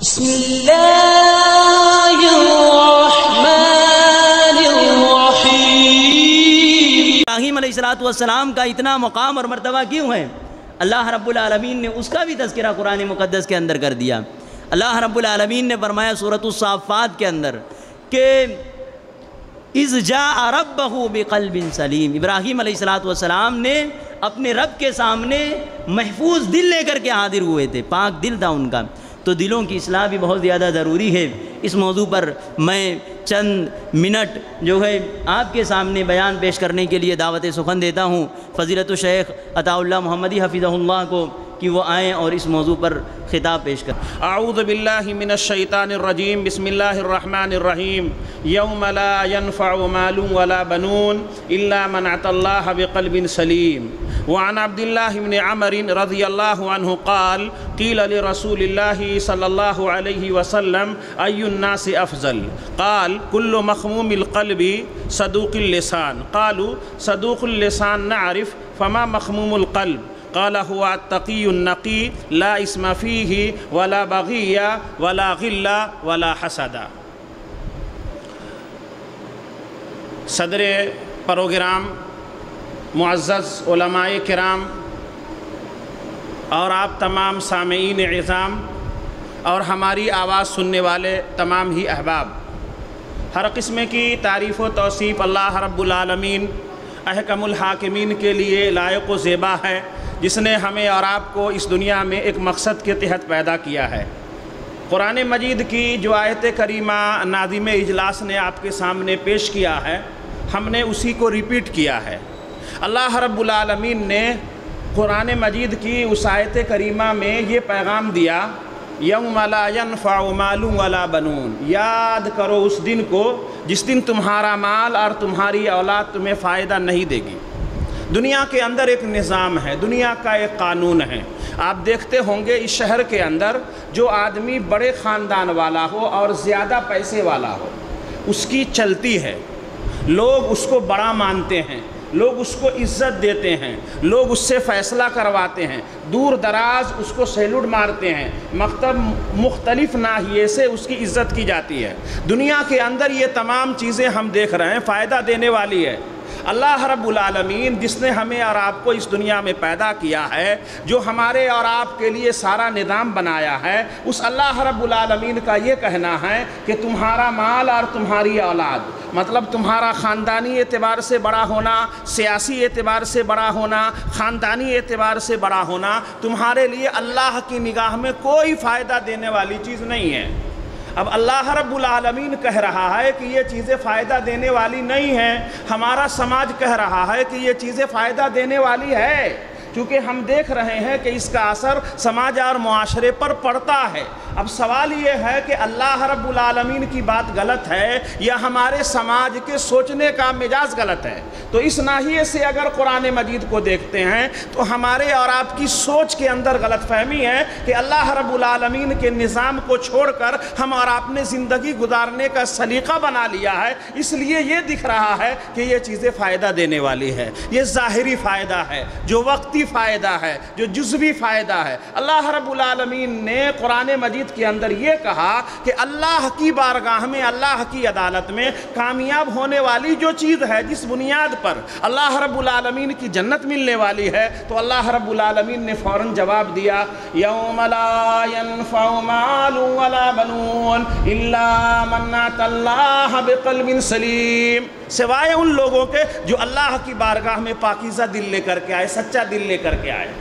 بسم اللہ الرحمن الرحیم۔ ابراہیم علیہ السلام کا اتنا مقام اور مرتبہ کیوں ہے؟ اللہ رب العالمین نے اس کا بھی تذکرہ قرآن مقدس کے اندر کر دیا۔ اللہ رب العالمین نے فرمایا سورۃ الصافات کے اندر کہ اذ جاء ربہ بقلب سلیم، ابراہیم علیہ السلام نے اپنے رب کے سامنے محفوظ دل لے کر کے حاضر ہوئے تھے، پاک دل تھا ان کا۔ تو دلوں کی اصلاح بھی بہت زیادہ ضروری ہے۔ اس موضوع پر میں چند منٹ جو ہے آپ کے سامنے بیان پیش کرنے کے لیے دعوت سخن دیتا ہوں فضیلت الشیخ عطا اللہ محمدی حفظہ اللہ کو کہ وہ آئیں اور اس موضوع پر خطاب پیش کریں۔ اعوذ باللہ من الشیطان الرجیم، بسم اللہ الرحمن الرحیم۔ یوم لا ينفع مال ولا بنون الا من اتى اللہ بقلب سلیم۔ وعن عبد اللہ بن عمر رضی اللہ عنہ قال قیل لرسول اللہ صلی اللہ علیہ وسلم ای الناس افضل؟ قال كل مخموم القلب صدوق اللسان۔ قالوا صدوق اللسان نعرف فما مخموم القلب؟ قال هو التقي النقي لا اسم فيه ولا بغي ولا غل ولا حسد۔ صدر پروگرام، معزز علماء کرام اور آپ تمام سامعین عظام اور ہماری آواز سننے والے تمام ہی احباب، ہر قسم کی تعریف و توصیف اللہ رب العالمین احکم الحاکمین کے لیے لائق و زیبا ہے، جس نے ہمیں اور آپ کو اس دنیا میں ایک مقصد کے تحت پیدا کیا ہے۔ قرآن مجید کی جو آیت کریمہ ناظم اجلاس نے آپ کے سامنے پیش کیا ہے، ہم نے اسی کو ریپیٹ کیا ہے۔ اللہ رب العالمین نے قرآن مجید کی اس آیت کریمہ میں یہ پیغام دیا، یوم لا ينفع مال ولا بنون، یاد کرو اس دن کو جس دن تمہارا مال اور تمہاری اولاد تمہیں فائدہ نہیں دے گی۔ دنیا کے اندر ایک نظام ہے، دنیا کا ایک قانون ہے۔ آپ دیکھتے ہوں گے اس شہر کے اندر جو آدمی بڑے خاندان والا ہو اور زیادہ پیسے والا ہو، اس کی چلتی ہے، لوگ اس کو بڑا مانتے ہیں، لوگ اس کو عزت دیتے ہیں، لوگ اس سے فیصلہ کرواتے ہیں، دور دراز اس کو سیلوٹ مارتے ہیں، مختلف ناحیے سے اس کی عزت کی جاتی ہے۔ دنیا کے اندر یہ تمام چیزیں ہم دیکھ رہے ہیں، فائدہ دینے والی ہے۔ اللہ رب العالمین جس نے ہمیں اور آپ کو اس دنیا میں پیدا کیا ہے، جو ہمارے اور آپ کے لیے سارا نظام بنایا ہے، اس اللہ رب العالمین کا یہ کہنا ہے کہ تمہارا مال اور تمہاری اولاد، مطلب تمہارا خاندانی اعتبار سے بڑا ہونا، سیاسی اعتبار سے بڑا ہونا، خاندانی اعتبار سے بڑا ہونا، تمہارے لیے اللہ کی نگاہ میں کوئی فائدہ دینے والی چیز نہیں ہے۔ اب اللہ رب العالمین کہہ رہا ہے کہ یہ چیزیں فائدہ دینے والی نہیں ہیں، ہمارا سماج کہہ رہا ہے کہ یہ چیزیں فائدہ دینے والی ہے، کیونکہ ہم دیکھ رہے ہیں کہ اس کا اثر سماج اور معاشرے پر پڑتا ہے۔ اب سوال یہ ہے کہ اللہ رب العالمین کی بات غلط ہے یا ہمارے سماج کے سوچنے کا مزاج غلط ہے؟ تو اس ناحیے سے اگر قرآن مجید کو دیکھتے ہیں تو ہمارے اور آپ کی سوچ کے اندر غلط فہمی ہے کہ اللہ رب العالمین کے نظام کو چھوڑ کر ہم اور آپ نے زندگی گزارنے کا سلیقہ بنا لیا ہے، اس لیے یہ دکھ رہا ہے کہ یہ چیزیں فائدہ دینے والی ہے۔ یہ ظاہری فائدہ ہے، جو وقتی فائدہ ہے، جو جزوی فائدہ ہے۔ اللہ رب العالمین نے قرآن مجید کے اندر یہ کہا کہ اللہ کی بارگاہ میں، اللہ کی عدالت میں کامیاب ہونے والی جو چیز ہے، جس بنیاد پر اللہ رب العالمین کی جنت ملنے والی ہے، تو اللہ رب العالمین نے فوراً جواب دیا، یوم لا ينفع مال ولا بنون الا من اتى اللہ بقلب سلیم، سوائے ان لوگوں کے جو اللہ کی بارگاہ میں پاکیزہ دل لے کر کے آئے، سچا دل لے کر کے آئے۔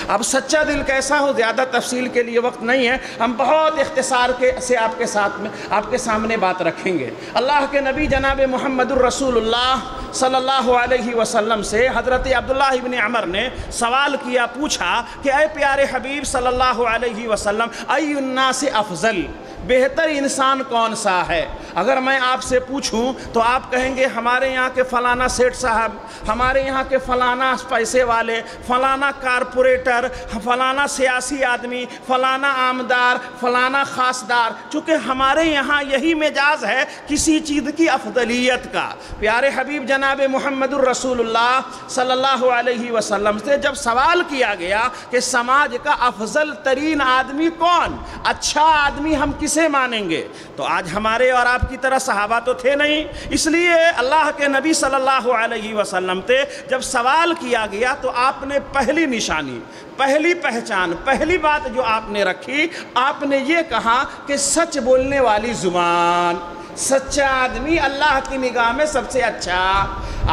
اب سچا دل کیسا ہو، زیادہ تفصیل کے لیے وقت نہیں ہے، ہم بہت اختصار سے آپ کے سامنے بات رکھیں گے۔ اللہ کے نبی جناب محمد الرسول اللہ صلی اللہ علیہ وسلم سے حضرت عبداللہ ابن عمر نے سوال کیا، پوچھا کہ اے پیارے حبیب صلی اللہ علیہ وسلم، ای الناس افضل، بہتر انسان کون سا ہے؟ اگر میں آپ سے پوچھوں تو آپ کہیں گے ہمارے یہاں کے فلانا سیٹ صاحب، ہمارے یہاں کے فلانا پیسے والے، فلانا کارپوریٹر، فلانا سیاسی آدمی، فلانا عامدار، فلانا خاصدار، چونکہ ہمارے یہاں یہی مزاج ہے کسی چیز کی افضلیت کا۔ پیارے حبیب جناب محمد الرسول اللہ صلی اللہ علیہ وسلم سے جب سوال کیا گیا کہ سماج کا افضل ترین آدمی کون، اچھا آدمی ہم کسے مانیں گے، تو آج ہمارے اور آپ کی طرح صحابہ تو تھے نہیں، اس لیے اللہ کے نبی صلی اللہ علیہ وسلم سے جب سوال کیا گیا تو آپ نے پہلی نشانی، پہلی پہچان، پہلی بات جو آپ نے رکھی، آپ نے یہ کہا کہ سچ بولنے والی زبان، سچا آدمی اللہ کی نگاہ میں سب سے اچھا۔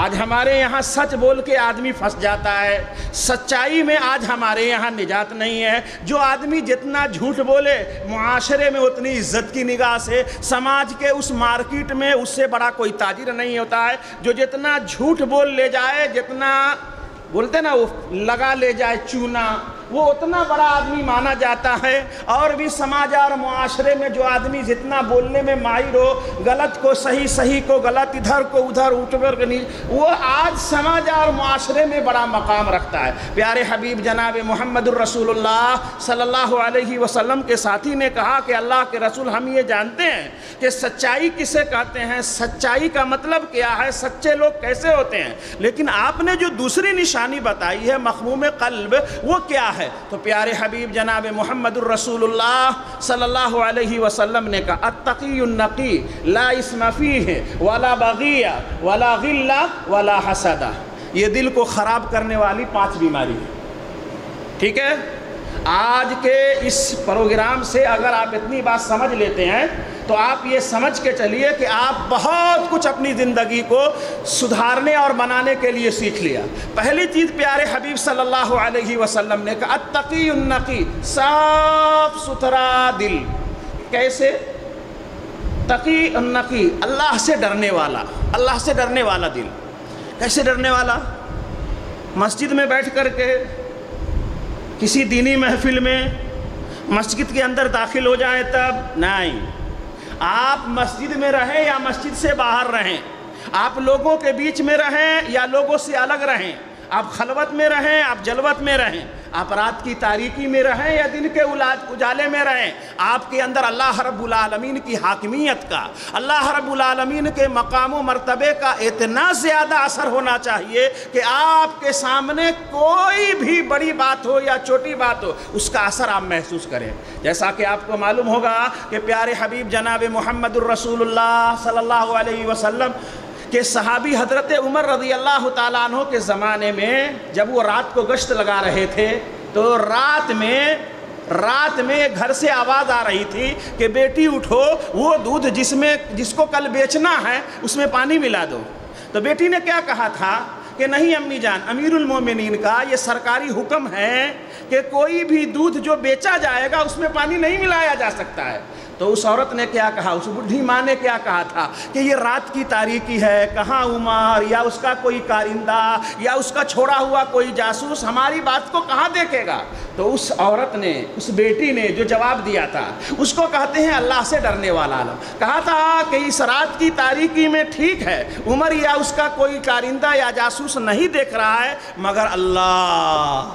آج ہمارے یہاں سچ بول کے آدمی پھنس جاتا ہے، سچائی میں آج ہمارے یہاں نجات نہیں ہے۔ جو آدمی جتنا جھوٹ بولے معاشرے میں اتنی عزت کی نگاہ سے، سماج کے اس مارکیٹ میں اس سے بڑا کوئی تاجر نہیں ہوتا ہے۔ جو جتنا جھوٹ بول لے جائے، جتنا بولتے نا وہ لگا لے جائے چونا، وہ اتنا بڑا آدمی مانا جاتا ہے۔ اور بھی سماج اور معاشرے میں جو آدمی جتنا بولنے میں ماہر ہو، غلط کو صحیح، صحیح کو غلط، ادھر کو ادھر، اوپر کو نیچے، وہ آج سماج اور معاشرے میں بڑا مقام رکھتا ہے۔ پیارے حبیب جناب محمد الرسول اللہ صلی اللہ علیہ وسلم کے ساتھی نے کہا کہ اللہ کے رسول ہم یہ جانتے ہیں کہ سچائی کسے کہتے ہیں، سچائی کا مطلب کیا ہے، سچے لوگ کیسے ہوتے ہیں، لیکن آپ نے جو دوسری نشانی بتائی ہے مخموم قلب، وہ کیا ہے؟ تو پیارے حبیب جناب محمد الرسول اللہ صلی اللہ علیہ وسلم نے کہا التقی النقی لا اسم فیہ ولا بغی ولا غل ولا حسد۔ یہ دل کو خراب کرنے والی 5 بیماری ہے، ٹھیک ہے؟ آج کے اس پروگرام سے اگر آپ اتنی بات سمجھ لیتے ہیں تو آپ یہ سمجھ کے چلیے کہ آپ بہت کچھ اپنی زندگی کو سدھارنے اور بنانے کے لیے سیکھ لیا۔ پہلی چیز پیارے حبیب صلی اللہ علیہ وسلم نے کہا التقی النقی، صاف ستھرا دل۔ کیسے؟ تقی النقی، اللہ سے ڈرنے والا، اللہ سے ڈرنے والا دل۔ کیسے ڈرنے والا؟ مسجد میں بیٹھ کر کے کسی دینی محفل میں مسجد کے اندر داخل ہو جائیں تب نہیں، آپ مسجد میں رہیں یا مسجد سے باہر رہیں، آپ لوگوں کے بیچ میں رہیں یا لوگوں سے الگ رہیں، آپ خلوت میں رہیں، آپ جلوت میں رہیں، آپ رات کی تاریکی میں رہیں یا دن کے اجالے میں رہیں، آپ کے اندر اللہ رب العالمین کی حاکمیت کا، اللہ رب العالمین کے مقام و مرتبے کا اتنا زیادہ اثر ہونا چاہیے کہ آپ کے سامنے کوئی بھی بڑی بات ہو یا چھوٹی بات ہو، اس کا اثر آپ محسوس کریں۔ جیسا کہ آپ کو معلوم ہوگا کہ پیارے حبیب جناب محمد الرسول اللہ صلی اللہ علیہ وسلم کہ صحابی حضرت عمر رضی اللہ تعالیٰ عنہ کے زمانے میں جب وہ رات کو گشت لگا رہے تھے تو رات میں گھر سے آواز آ رہی تھی کہ بیٹی اٹھو، وہ دودھ جس کو کل بیچنا ہے اس میں پانی ملا دو۔ تو بیٹی نے کیا کہا تھا کہ نہیں امی جان، امیر المومنین کا یہ سرکاری حکم ہے کہ کوئی بھی دودھ جو بیچا جائے گا اس میں پانی نہیں ملایا جا سکتا ہے۔ تو اس عورت نے کیا کہا، اس بڈھی ماں نے کیا کہا تھا کہ یہ رات کی تاریکی ہے، کہاں عمر یا اس کا کوئی کارندہ یا اس کا چھوڑا ہوا کوئی جاسوس ہماری بات کو کہاں دیکھے گا۔ تو اس عورت نے، اس بیٹی نے جو جواب دیا تھا اس کو کہتے ہیں اللہ سے ڈرنے والا عالم۔ کہا تھا کہ اس رات کی تاریکی میں ٹھیک ہے عمر یا اس کا کوئی کارندہ یا جاسوس نہیں دیکھ رہا ہے، مگر اللہ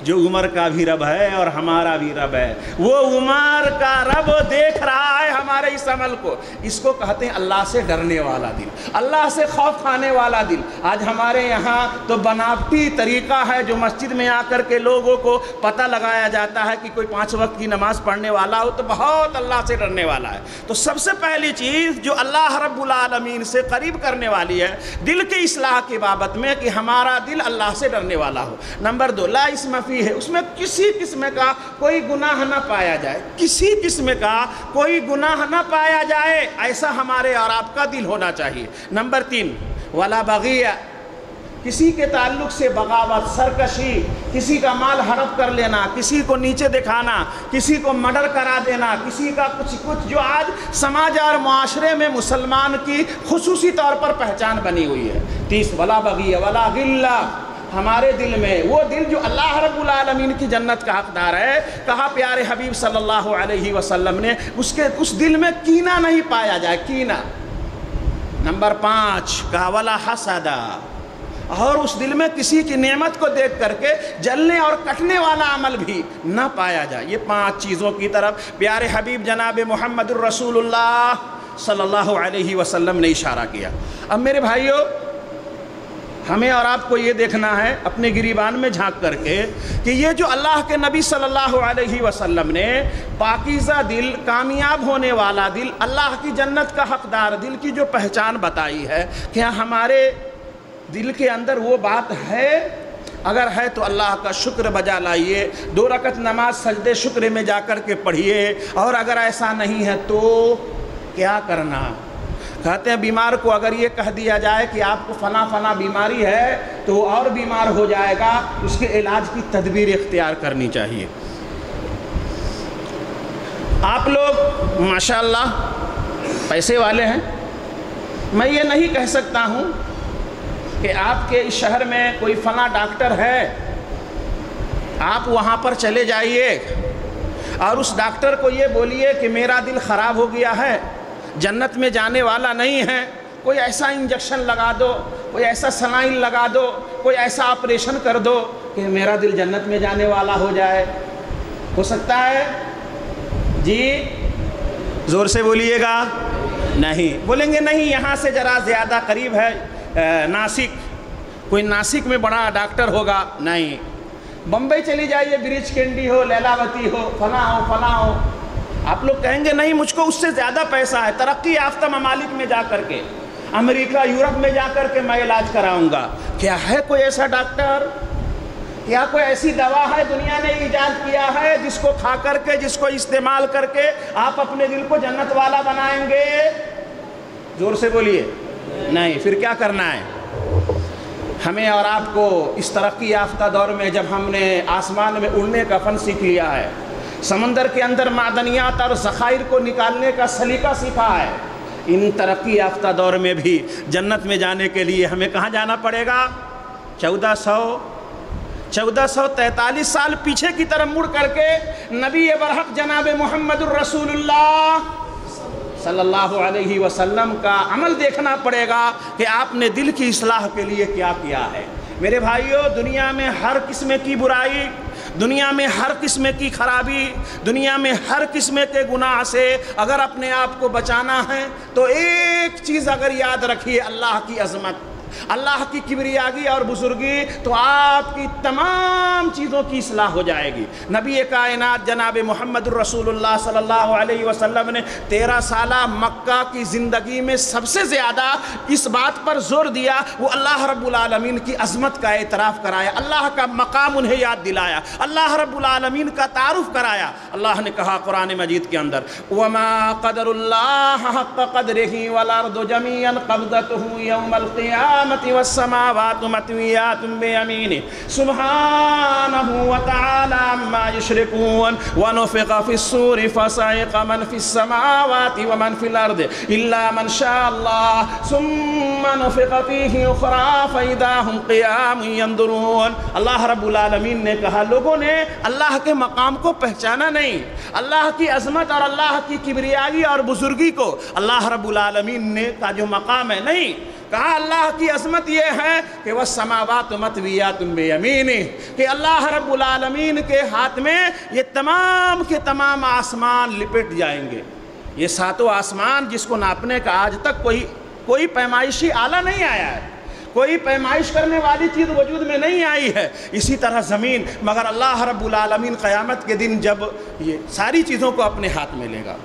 جو عمر کا بھی رب ہے اور ہمارا بھی رب ہے، وہ عمر کا رب دیکھ رہا ہے ہمارے اس عمل کو۔ اس کو کہتے ہیں اللہ سے ڈرنے والا دل، اللہ سے خوف کھانے والا دل۔ آج ہمارے یہاں تو بناوٹی طریقہ ہے جو مسجد میں آ کر کے لوگوں کو پتہ لگایا جاتا ہے کہ کوئی 5 وقت کی نماز پڑھنے والا ہو تو بہت اللہ سے ڈرنے والا ہے۔ تو سب سے پہلی چیز جو اللہ رب العالمین سے قریب کرنے والی ہے دل کی اصلاح کی بابت میں کہ ہمارا دل اللہ سے ڈرنے والا ہو۔ نمبر 2 لا اسم فیہ ہے، اس میں کسی قسم کا کوئی گناہ نہ پایا جائے، کسی قسم کا کوئی گناہ نہ پایا جائے، ایسا ہمارے اور آپ کا دل ہونا چاہیے۔ نمبر 3 ولا بغی، کسی کے تعلق سے بغاوت، سرکشی، کسی کا مال ہڑپ کر لینا، کسی کو نیچے دکھانا، کسی کو مرڈر کرا دینا، کسی کا کچھ جو آج سماج اور معاشرے میں مسلمان کی خصوصی طور پر پہچان بنی ہوئی ہے۔ 30 ولا بغی ولا غلہ، ہمارے دل میں، وہ دل جو اللہ رب العالمین کی جنت کا حقدار ہے، کہا پیارے حبیب صلی اللہ علیہ وسلم نے اس دل میں کینہ نہیں پایا جائے، کینہ۔ نمبر 5 کہا ولا حسد، اور اس دل میں کسی کی نعمت کو دیکھ کر کے جلنے اور کٹنے والا عمل بھی نہ پایا جائے۔ یہ 5 چیزوں کی طرف پیارے حبیب جناب محمد الرسول اللہ صلی اللہ علیہ وسلم نے اشارہ کیا۔ اب میرے بھائیوں، ہمیں اور آپ کو یہ دیکھنا ہے اپنے گریبان میں جھانک کر کے کہ یہ جو اللہ کے نبی صلی اللہ علیہ وسلم نے پاکیزہ دل، کامیاب ہونے والا دل، اللہ کی جنت کا حقدار دل کی جو پہچان بتائی ہے، کیا ہمارے دل کے اندر وہ بات ہے؟ اگر ہے تو اللہ کا شکر بجا لائیے، 2 رکعت نماز سجدے شکر میں جا کر کے پڑھیے، اور اگر ایسا نہیں ہے تو کیا کرنا؟ کہتے ہیں بیمار کو اگر یہ کہہ دیا جائے کہ آپ کو فلاں بیماری ہے تو وہ اور بیمار ہو جائے گا، اس کے علاج کی تدبیر اختیار کرنی چاہیے۔ آپ لوگ ماشاءاللہ پیسے والے ہیں، میں یہ نہیں کہہ سکتا ہوں کہ آپ کے اس شہر میں کوئی فلاں ڈاکٹر ہے، آپ وہاں پر چلے جائیے اور اس ڈاکٹر کو یہ بولیے کہ میرا دل خراب ہو گیا ہے، جنت میں جانے والا نہیں ہے، کوئی ایسا انجیکشن لگا دو، کوئی ایسا سلائن لگا دو، کوئی ایسا آپریشن کر دو کہ میرا دل جنت میں جانے والا ہو جائے۔ ہو سکتا ہے؟ جی زور سے بولیے گا۔ نہیں بولیں گے، نہیں یہاں سے ذرا زیادہ قریب ہے ناسک، کوئی ناسک میں بڑا ڈاکٹر ہوگا۔ نہیں، بمبئی چلی جائیے، برج کینڈی ہو، لیلاوتی ہو، فلاں ہو۔ آپ لوگ کہیں گے نہیں مجھ کو اس سے زیادہ پیسہ ہے، ترقی یافتہ ممالک میں جا کر کے، امریکہ یورپ میں جا کر کے میں علاج کراؤں گا۔ کیا ہے کوئی ایسا ڈاکٹر؟ کیا کوئی ایسی دوا ہے دنیا نے ایجاد کیا ہے جس کو کھا کر کے، جس کو استعمال کر کے آپ اپنے دل کو جنت والا بنائیں گے؟ زور سے بولیے۔ نہیں، پھر کیا کرنا ہے؟ ہمیں اور آپ کو اس ترقی یافتہ دور میں جب ہم نے آسمان میں اڑنے کا فن سیکھ لیا ہے، سمندر کے اندر معدنیات اور ذخائر کو نکالنے کا سلیقہ سیکھا ہے، ان ترقی یافتہ دور میں بھی جنت میں جانے کے لیے ہمیں کہاں جانا پڑے گا؟ 1443 سال پیچھے کی طرف مڑ کر کے نبی برحق جناب محمد الرسول اللہ صلی اللہ علیہ وسلم کا عمل دیکھنا پڑے گا کہ آپ نے دل کی اصلاح کے لیے کیا کیا ہے۔ میرے بھائیوں، دنیا میں ہر قسم کی برائی، دنیا میں ہر قسم کی خرابی، دنیا میں ہر قسم کے گناہ سے اگر اپنے آپ کو بچانا ہے تو ایک چیز اگر یاد رکھیے، اللہ کی عظمت، اللہ کی کبریائی اور بزرگی، تو آپ کی تمام چیزوں کی اصلاح ہو جائے گی۔ نبی کائنات جناب محمد الرسول اللہ صلی اللہ علیہ وسلم نے 13 سالہ مکہ کی زندگی میں سب سے زیادہ اس بات پر زور دیا، وہ اللہ رب العالمین کی عظمت کا اعتراف کرایا، اللہ کا مقام انہیں یاد دلایا، اللہ رب العالمین کا تعارف کرایا۔ اللہ نے کہا قرآن مجید کے اندر وَمَا قَدَرُ اللَّهَ حَقَّ قَدْرِهِ وَالْأَرْضُ جَمِيعًا قَبْضَتُهُ يَوْمَ الْقِيَامَةِ والسماوات مطويات بيمينه سبحانه وتعالى عما يشركون ونفخ في الصور فصعق من في السماوات ومن في الأرض إلا من شاء الله ثم نفخ فيه أخرى فإذا هم قيام ينظرون۔ اللہ رب العالمین نے کہا لوگوں نے اللہ کے مقام کو پہچانا نہیں، اللہ کی عظمت اور اللہ کی کبریائی اور بزرگی کو اللہ رب العالمین نے کا جو مقام ہے نہیں کہا۔ اللہ کی عظمت یہ ہے کہ والسماوات مطویات بیمینہ، کہ اللہ رب العالمین کے ہاتھ میں یہ تمام کے تمام آسمان لپٹ جائیں گے۔ یہ 7 آسمان جس کو ناپنے کا آج تک کوئی پیمائشی آلہ نہیں آیا ہے، کوئی پیمائش کرنے والی چیز وجود میں نہیں آئی ہے، اسی طرح زمین، مگر اللہ رب العالمین قیامت کے دن جب یہ ساری چیزوں کو اپنے ہاتھ میں لے گا۔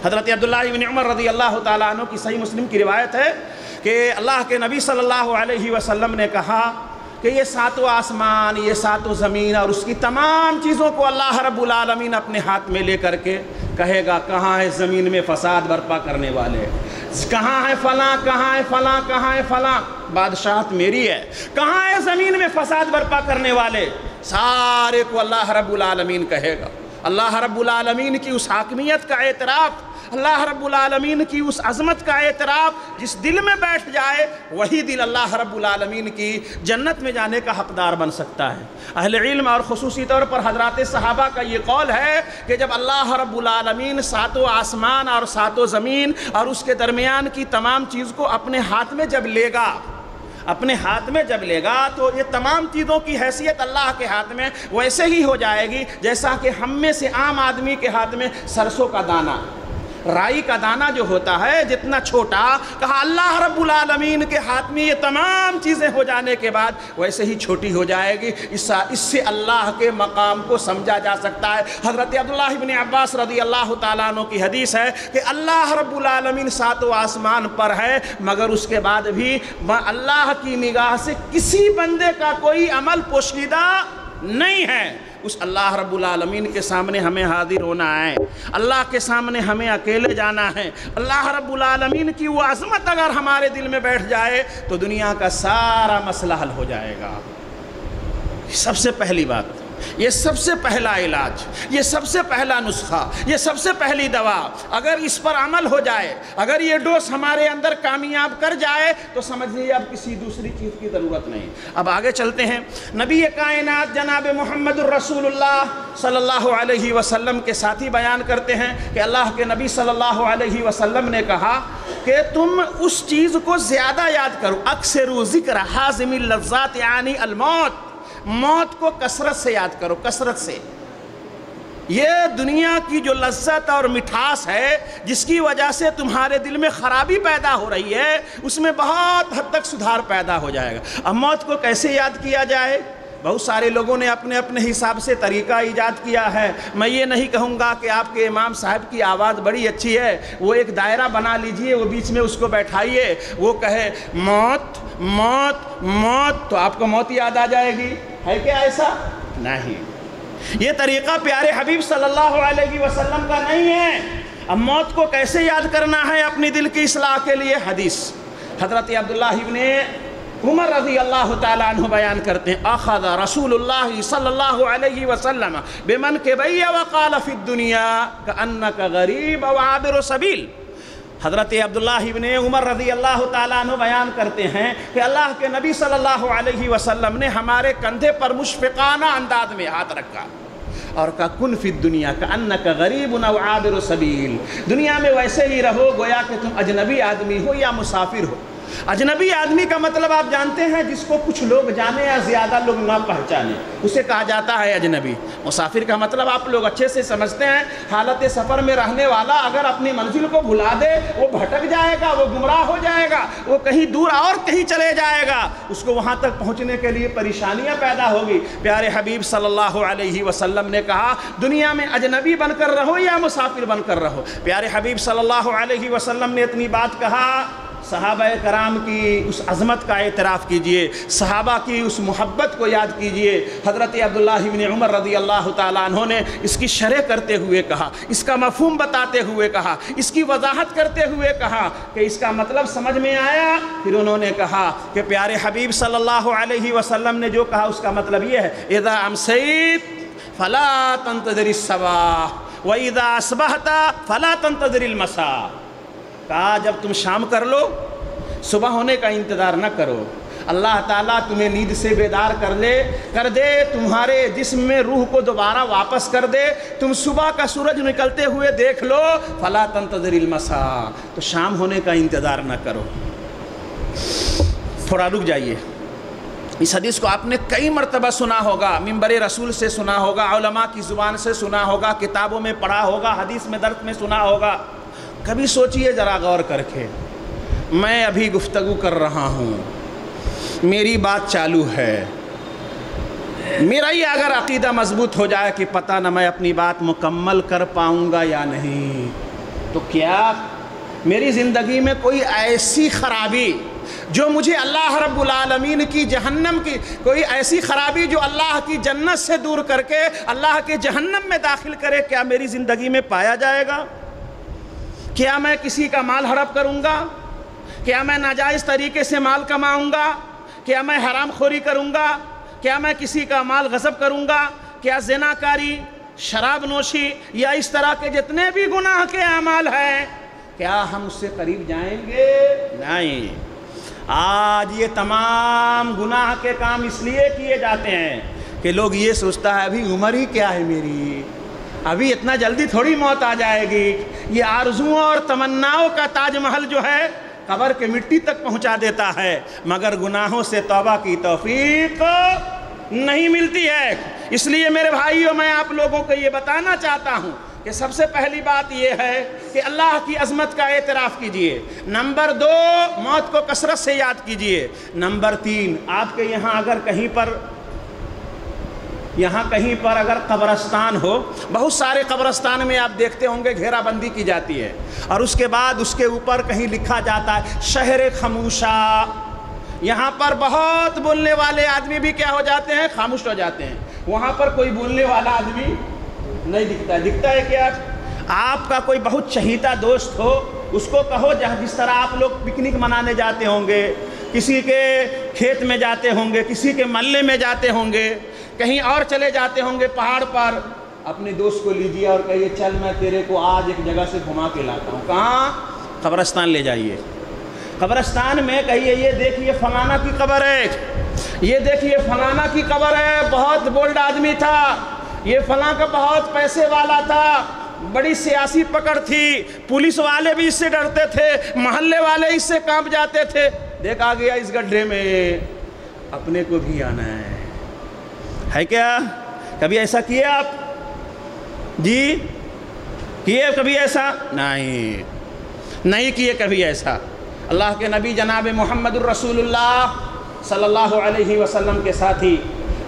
حضرت عبداللہ بن عمر رضی اللہ تعالیٰ عنہ کی صحیح مسلم کی روایت ہے کہ اللہ کے نبی صلی اللہ علیہ وسلم نے کہا کہ یہ 7 آسمان، یہ 7 زمین اور اس کی تمام چیزوں کو اللہ رب العالمین اپنے ہاتھ میں لے کر کے کہے گا کہاں ہے زمین میں فساد برپا کرنے والے، کہاں ہے فلاں، کہاں ہے فلاں، کہاں ہے فلاں، بادشاہت میری ہے، کہاں ہے زمین میں فساد برپا کرنے والے، سارے کو اللہ رب العالمین کہے گا۔ اللہ رب العالمین کی اس حاکمیت کا اعتراف اللہ رب العالمین کی اس عظمت کا اعتراف جس دل میں بیٹھ جائے وہی دل اللہ رب العالمین کی جنت میں جانے کا حقدار بن سکتا ہے۔ اہل علم اور خصوصی طور پر حضرات صحابہ کا یہ قول ہے کہ جب اللہ رب العالمین ساتوں آسمان اور ساتوں زمین اور اس کے درمیان کی تمام چیز کو اپنے ہاتھ میں جب لے گا، تو یہ تمام چیزوں کی حیثیت اللہ کے ہاتھ میں ویسے ہی ہو جائے گی جیسا کہ ہم میں سے عام آدمی کے ہاتھ میں سرسوں کا دانہ، رائی کا دانہ جو ہوتا ہے جتنا چھوٹا، کہا اللہ رب العالمین کے ہاتھ میں یہ تمام چیزیں ہو جانے کے بعد ویسے ہی چھوٹی ہو جائے گی۔ اس سے اللہ کے مقام کو سمجھا جا سکتا ہے۔ حضرت عبداللہ ابن عباس رضی اللہ تعالیٰ عنہ کی حدیث ہے کہ اللہ رب العالمین ساتوں آسمان پر ہے، مگر اس کے بعد بھی اللہ کی نگاہ سے کسی بندے کا کوئی عمل پوشیدہ نہیں ہے۔ اس اللہ رب العالمین کے سامنے ہمیں حاضر ہونا ہے، اللہ کے سامنے ہمیں اکیلے جانا ہے۔ اللہ رب العالمین کی وہ عظمت اگر ہمارے دل میں بیٹھ جائے تو دنیا کا سارا مسئلہ حل ہو جائے گا۔ سب سے پہلی بات، یہ سب سے پہلا علاج، یہ سب سے پہلا نسخہ، یہ سب سے پہلی دوا، اگر اس پر عمل ہو جائے، اگر یہ ڈوز ہمارے اندر کامیاب کر جائے تو سمجھیے اب کسی دوسری چیز کی ضرورت نہیں۔ اب آگے چلتے ہیں۔ نبی کائنات جناب محمد الرسول اللہ صلی اللہ علیہ وسلم کے ساتھی بیان کرتے ہیں کہ اللہ کے نبی صلی اللہ علیہ وسلم نے کہا کہ تم اس چیز کو زیادہ یاد کرو، اکثر ذکر حازم اللذات یعنی الموت، موت کو کثرت سے یاد کرو، کثرت سے۔ یہ دنیا کی جو لذت اور مٹھاس ہے جس کی وجہ سے تمہارے دل میں خرابی پیدا ہو رہی ہے، اس میں بہت حد تک سدھار پیدا ہو جائے گا۔ اب موت کو کیسے یاد کیا جائے؟ بہت سارے لوگوں نے اپنے اپنے حساب سے طریقہ ایجاد کیا ہے۔ میں یہ نہیں کہوں گا کہ آپ کے امام صاحب کی آواز بڑی اچھی ہے، وہ ایک دائرہ بنا لیجئے، وہ بیچ میں اس کو بیٹھائیے، وہ کہے موت موت موت، تو آپ کو موت یاد آ جائے گی؟ ہے کیا ایسا؟ نہیں، یہ طریقہ پیارے حبیب صلی اللہ علیہ وسلم کا نہیں ہے۔ اب موت کو کیسے یاد کرنا ہے اپنی دل کی اصلاح کے لیے؟ حدیث حضرت عبداللہ ابن عمر رضی اللہ تعالیٰ عنہ بیان کرتے ہیں، اخذ رسول اللہ صلی اللہ علیہ وسلم بمنکبی وقال فی الدنیا کأنک غریب و عابر سبیل۔ حضرت عبداللہ ابن عمر رضی اللہ تعالیٰ عنہ بیان کرتے ہیں کہ اللہ کے نبی صلی اللہ علیہ وسلم نے ہمارے کندھے پر مشفقانہ انداز میں ہاتھ رکھا اور کہا کن فی الدنیا کأنک غریب و عابر سبیل، دنیا میں ویسے ہی رہو گویا کہ تم اجنبی آدمی ہو یا مسافر ہو۔ اجنبی آدمی کا مطلب آپ جانتے ہیں جس کو کچھ لوگ جانے یا زیادہ لوگ نہ پہچانے، اسے کہا جاتا ہے اجنبی۔ مسافر کا مطلب آپ لوگ اچھے سے سمجھتے ہیں، حالت سفر میں رہنے والا اگر اپنی منزل کو بھلا دے وہ بھٹک جائے گا، وہ گمراہ ہو جائے گا، وہ کہیں دور اور کہیں چلے جائے گا، اس کو وہاں تک پہنچنے کے لیے پریشانیاں پیدا ہوگی۔ پیارے حبیب صلی اللہ علیہ وسلم نے کہا دنیا میں اجنبی بن کر رہو یا مسافر بن کر رہو۔ پیارے حبیب صلی اللہ علیہ وسلم نے اتنی بات کہا، صحابہ کرام کی اس عظمت کا اعتراف کیجئے، صحابہ کی اس محبت کو یاد کیجئے۔ حضرت عبداللہ ابن عمر رضی اللہ تعالیٰ عنہ نے اس کی شرح کرتے ہوئے کہا، اس کا مفہوم بتاتے ہوئے کہا، اس کی وضاحت کرتے ہوئے کہا کہ اس کا مطلب سمجھ میں آیا؟ پھر انہوں نے کہا کہ پیارے حبیب صلی اللہ علیہ وسلم نے جو کہا اس کا مطلب یہ ہے اذا امسیت فلا تنتظر الصباح واذا اصبحت فلا تنتظر المساء۔ کہا جب تم شام کر لو صبح ہونے کا انتظار نہ کرو، اللہ تعالیٰ تمہیں نیند سے بیدار کر دے، تمہارے جسم میں روح کو دوبارہ واپس کر دے، تم صبح کا سورج نکلتے ہوئے دیکھ لو، فلا تنتظر المساء، تو شام ہونے کا انتظار نہ کرو۔ تھوڑا رک جائیے، اس حدیث کو آپ نے کئی مرتبہ سنا ہوگا، منبر رسول سے سنا ہوگا، علماء کی زبان سے سنا ہوگا، کتابوں میں پڑھا ہوگا، حدیث میں درس میں سنا ہوگا۔ کبھی سوچئے ذرا غور کر کے، میں ابھی گفتگو کر رہا ہوں، میری بات چالو ہے، میرا یہ اگر عقیدہ مضبوط ہو جائے کہ پتہ نہ میں اپنی بات مکمل کر پاؤں گا یا نہیں، تو کیا میری زندگی میں کوئی ایسی خرابی جو مجھے اللہ رب العالمین کی جہنم کی، کوئی ایسی خرابی جو اللہ کی جنت سے دور کر کے اللہ کے جہنم میں داخل کرے، کیا میری زندگی میں پایا جائے گا؟ کیا میں کسی کا مال ہڑپ کروں گا؟ کیا میں ناجائز طریقے سے مال کماؤں گا؟ کیا میں حرام خوری کروں گا؟ کیا میں کسی کا مال غصب کروں گا؟ کیا زنا کاری، شراب نوشی یا اس طرح کے جتنے بھی گناہ کے اعمال ہیں، کیا ہم اس سے قریب جائیں گے؟ نہیں۔ آج یہ تمام گناہ کے کام اس لیے کیے جاتے ہیں کہ لوگ یہ سوچتا ہے ابھی عمر ہی کیا ہے میری، ابھی اتنا جلدی تھوڑی موت آ جائے گی۔ یہ آرزوؤں اور تمناؤں کا تاج محل جو ہے قبر کے مٹی تک پہنچا دیتا ہے، مگر گناہوں سے توبہ کی توفیق نہیں ملتی ہے۔ اس لیے میرے بھائیوں، میں آپ لوگوں کو یہ بتانا چاہتا ہوں کہ سب سے پہلی بات یہ ہے کہ اللہ کی عظمت کا اعتراف کیجئے۔ نمبر 2، موت کو کثرت سے یاد کیجئے۔ نمبر 3، آپ کے یہاں اگر کہیں پر اگر قبرستان ہو، بہت سارے قبرستان میں آپ دیکھتے ہوں گے گھیرا بندی کی جاتی ہے، اور اس کے بعد اس کے اوپر کہیں لکھا جاتا ہے شہر خاموشہ۔ یہاں پر بہت بولنے والے آدمی بھی کیا ہو جاتے ہیں؟ خاموش ہو جاتے ہیں۔ وہاں پر کوئی بولنے والا آدمی نہیں دکھتا ہے۔ دکھتا ہے کیا؟ آپ کا کوئی بہت چہیتا دوست ہو، اس کو کہو جس طرح آپ لوگ پکنک منانے جاتے ہوں گے، کسی کے کھیت میں جاتے ہوں گے، کسی کے محلے میں جاتے ہوں گے، کہیں اور چلے جاتے ہوں گے پہاڑ پر، اپنے دوست کو لیجئے اور کہیے چل میں تیرے کو آج ایک جگہ سے گھما کے لاتا ہوں۔ کہاں؟ قبرستان لے جائیے۔ قبرستان میں کہیے یہ دیکھیے فلانا کی قبر ہے، یہ دیکھیے فلانا کی قبر ہے، بہت بولڈ آدمی تھا، یہ فلاں کا بہت پیسے والا تھا، بڑی سیاسی پکڑ تھی، پولیس والے بھی اس سے ڈرتے تھے، محلے والے اس سے کانپ جاتے تھے، دیکھا گیا اس گڈھے میں، اپنے کو بھی آنا ہے کیا؟ کبھی ایسا کیے آپ؟ جی کیے کبھی ایسا؟ نہیں کیے کبھی ایسا۔ اللہ کے نبی جناب محمد الرسول اللہ صلی اللہ علیہ وسلم کے ساتھی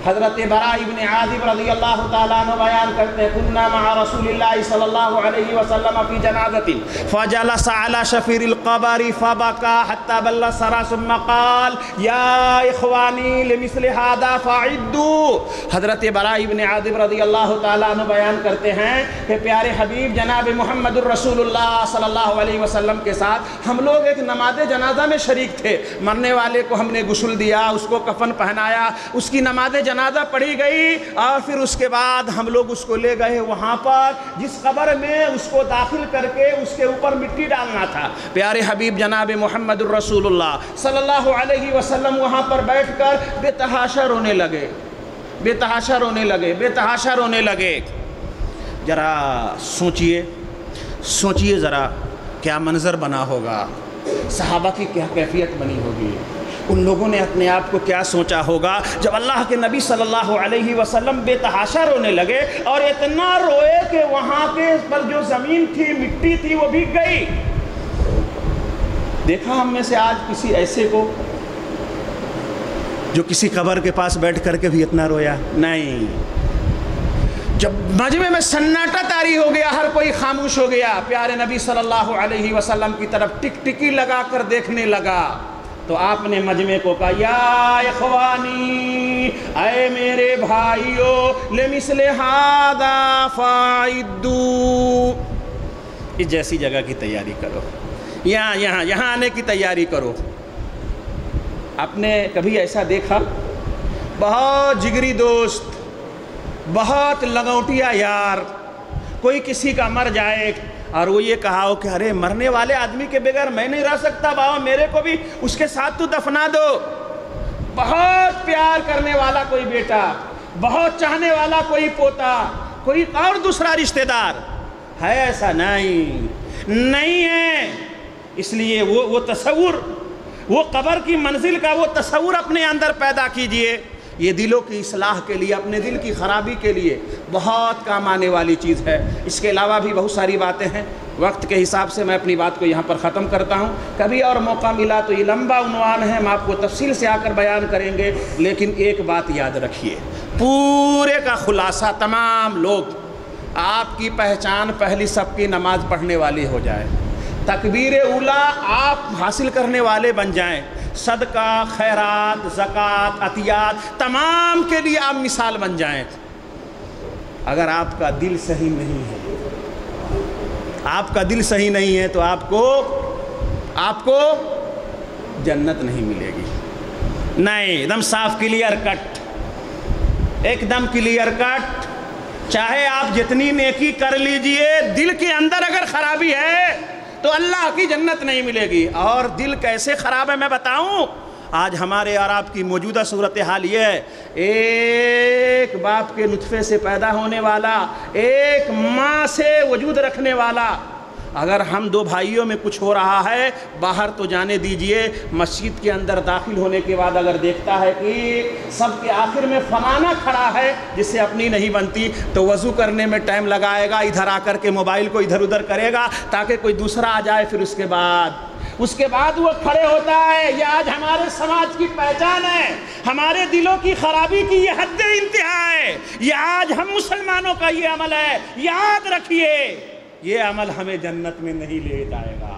حضرت براء ابن عازب رضی اللہ تعالیٰ عنہ بیان کرتے ہیں کننا مع رسول اللہ صلی اللہ علیہ وسلم فی جنازۃ فجلس علی شفیر القبر فبکى حتى بل الثرى ثم قال یا اخوانی لمثل هذا فاعدوا۔ حضرت براء ابن عازب رضی اللہ تعالیٰ عنہ بیان کرتے ہیں کہ پیارے حبیب جناب محمد الرسول اللہ صلی اللہ علیہ وسلم کے ساتھ ہم لوگ ایک نماز جنازہ میں شریک تھے، مرنے والے کو ہم نے غسل دیا، اس کو کفن پہنایا، اس کی نماز جنازہ پڑھی گئی، اور پھر اس کے بعد ہم لوگ اس کو لے گئے وہاں پر جس قبر میں اس کو داخل کر کے اس کے اوپر مٹی ڈالنا تھا۔ پیارے حبیب جناب محمد الرسول اللہ صلی اللہ علیہ وسلم وہاں پر بیٹھ کر بے تحاشا رونے لگے، بے تحاشا رونے لگے، بے تحاشا رونے لگے۔ ذرا سوچئے ذرا کیا منظر بنا ہوگا، صحابہ کی کیا کیفیت بنی ہوگی، ان لوگوں نے اپنے آپ کو کیا سوچا ہوگا جب اللہ کے نبی صلی اللہ علیہ وسلم بے تحاشا رونے لگے، اور اتنا روئے کہ وہاں کے پر جو زمین تھی، مٹی تھی، وہ بھیگ گئی۔ دیکھا ہم میں سے آج کسی ایسے کو جو کسی قبر کے پاس بیٹھ کر کے بھی اتنا رویا؟ نہیں۔ جب مجمع میں سناٹا طاری ہو گیا، ہر کوئی خاموش ہو گیا، پیارے نبی صلی اللہ علیہ وسلم کی طرف ٹک ٹکی لگا کر دیکھنے لگا، تو آپ نے مجمع کو کہا یا اخوانی، اے میرے بھائیو، لمثل ھذا فاعدوا، اس جیسی جگہ کی تیاری کرو، یہاں آنے کی تیاری کرو۔ آپ نے کبھی ایسا دیکھا بہت جگری دوست، بہت لگوٹیا یار، کوئی کسی کا مر جائے اور وہ یہ کہا ہو کہ ارے مرنے والے آدمی کے بغیر میں نہیں رہ سکتا، بابا میرے کو بھی اس کے ساتھ تو دفنا دو۔ بہت پیار کرنے والا کوئی بیٹا، بہت چاہنے والا کوئی پوتا، کوئی اور دوسرا رشتہ دار ہے، ایسا نہیں ہے۔ اس لیے وہ تصور، وہ قبر کی منزل کا وہ تصور اپنے اندر پیدا کیجئے۔ یہ دلوں کی اصلاح کے لیے، اپنے دل کی خرابی کے لیے بہت کام آنے والی چیز ہے۔ اس کے علاوہ بھی بہت ساری باتیں ہیں، وقت کے حساب سے میں اپنی بات کو یہاں پر ختم کرتا ہوں۔ کبھی اور موقع ملا تو یہ لمبا عنوان ہے، ہم آپ کو تفصیل سے آ کر بیان کریں گے، لیکن ایک بات یاد رکھیے، پورے کا خلاصہ تمام لوگ، آپ کی پہچان پہلی سب کی نماز پڑھنے والی ہو جائے، تکبیر اولیٰ آپ حاصل کرنے والے بن جائیں، صدقہ، خیرات، زکوٰۃ، عطیات، تمام کے لیے آپ مثال بن جائیں۔ اگر آپ کا دل صحیح نہیں ہے، آپ کا دل صحیح نہیں ہے تو آپ کو جنت نہیں ملے گی۔ نہیں، ایک دم صاف کلیئر کٹ، ایک دم کلیئر کٹ۔ چاہے آپ جتنی نیکی کر لیجئے، دل کے اندر اگر خرابی ہے تو اللہ کی جنت نہیں ملے گی۔ اور دل کیسے خراب ہے میں بتاؤں؟ آج ہمارے اور آپ کی موجودہ صورتحال یہ ہے، ایک باپ کے نطفے سے پیدا ہونے والا، ایک ماں سے وجود رکھنے والا، اگر ہم دو بھائیوں میں کچھ ہو رہا ہے، باہر تو جانے دیجئے، مسجد کے اندر داخل ہونے کے بعد اگر دیکھتا ہے کہ سب کے آخر میں فلانا کھڑا ہے جس سے اپنی نہیں بنتی، تو وضو کرنے میں ٹائم لگائے گا، ادھر آ کر کے موبائل کو ادھر ادھر کرے گا تاکہ کوئی دوسرا آ جائے، پھر اس کے بعد وہ کھڑے ہوتا ہے۔ یہ آج ہمارے سماج کی پہچان ہے، ہمارے دلوں کی خرابی کی یہ حد انتہا ہے۔ یہ آج ہم مسلمانوں کا یہ عمل ہے، یاد رکھیے یہ عمل ہمیں جنت میں نہیں لے جائے گا۔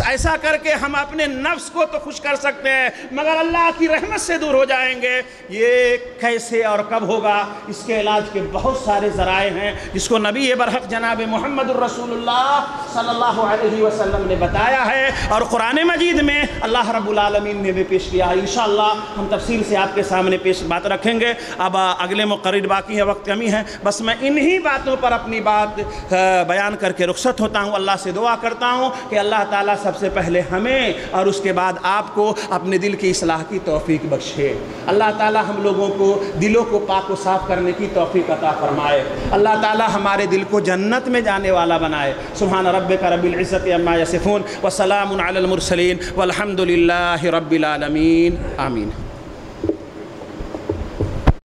ایسا کر کے ہم اپنے نفس کو تو خوش کر سکتے ہیں مگر اللہ کی رحمت سے دور ہو جائیں گے۔ یہ کیسے اور کب ہوگا؟ اس کے علاج کے بہت سارے ذرائع ہیں جس کو نبی برحق جناب محمد الرسول اللہ صلی اللہ علیہ وسلم نے بتایا ہے اور قرآن مجید میں اللہ رب العالمین نے بھی پیش کیا ہے۔ انشاءاللہ ہم تفصیل سے آپ کے سامنے بات رکھیں گے۔ اب اگلے مقرر باقی ہے، وقت کمی ہے، بس میں انہی باتوں پر اپنی بات بیان کر کے رخصت ہوتا ہوں۔ اللہ سے دعا کرتا ہوں کہ اللہ تعالیٰ سب سے پہلے ہمیں اور اس کے بعد آپ کو اپنے دل کی اصلاح کی توفیق بخشے۔ اللہ تعالیٰ ہم لوگوں کو دلوں کو پاک و صاف کرنے کی توفیق عطا فرمائے۔ اللہ تعالیٰ ہمارے دل کو جنت میں جانے والا بنائے۔ سبحان ربک رب العزت عما یصفون وسلام علی المرسلین والحمد للہ رب العالمین، آمین۔